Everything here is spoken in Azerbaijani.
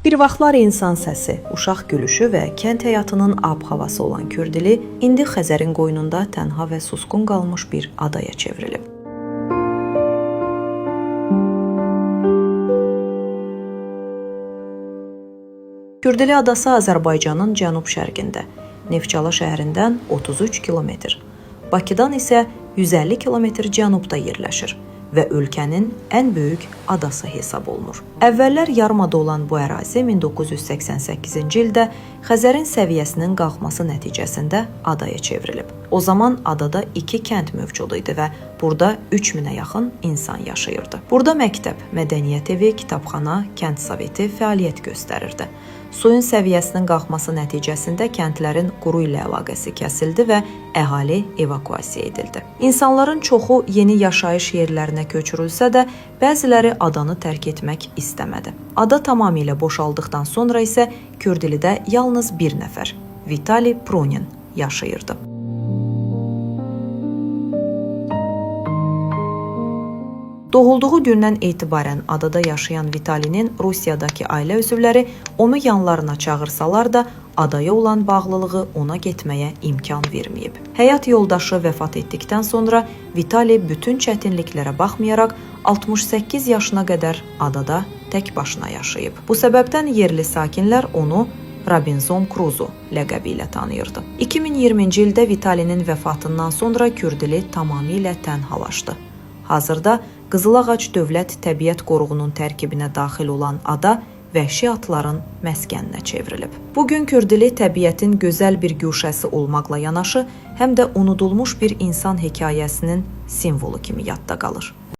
Bir vaxtlar insan səsi, uşaq gülüşü və kənd həyatının ab-havası olan Kürdili indi Xəzərin qoynunda tənha və susqun qalmış bir adaya çevrilib. Kürdili adası Azərbaycanın cənub-şərqində, Neftçala şəhərindən 33 kilometr, Bakıdan isə 150 kilometr cənubda yerləşir və ölkənin ən böyük adası hesab olunur. Əvvəllər yarımada olan bu ərazi 1988-ci ildə Xəzərin səviyyəsinin qalxması nəticəsində adaya çevrilib. O zaman adada 2 kənd mövcud idi və burada 3000-ə yaxın insan yaşayırdı. Burada məktəb, mədəniyyət evi, kitabxana, kənd soveti fəaliyyət göstərirdi. Suyun səviyyəsinin qalxması nəticəsində kəndlərin quru ilə əlaqəsi kəsildi və əhali evakuasiya edildi. İnsanların çoxu yeni yaşayış yerlərinə köçürülsə də, bəziləri adanı tərk etmək istəmədi. Ada tamamilə boşaldıqdan sonra isə Kürdilidə yalnız bir nəfər, Vitali Prunin yaşayırdı. Doğulduğu gündən etibarən adada yaşayan Vitalinin Rusiyadakı ailə üzvləri onu yanlarına çağırsalar da adaya olan bağlılığı ona getməyə imkan verməyib. Həyat yoldaşı vəfat etdikdən sonra Vitali bütün çətinliklərə baxmayaraq 68 yaşına qədər adada tək başına yaşayıb. Bu səbəbdən yerli sakinlər onu Robinson Crusoe ləqəbi ilə tanıyırdı. 2020-ci ildə Vitalinin vəfatından sonra Kürdili tamamilə tənhalaşdı. Hazırda Qızılağac Dövlət Təbiət Qoruğunun tərkibinə daxil olan ada vəhşi atların məskəninə çevrilib. Bugün Kürdili təbiətin gözəl bir güşəsi olmaqla yanaşı, həm də unudulmuş bir insan hekayəsinin simvolu kimi yadda qalır.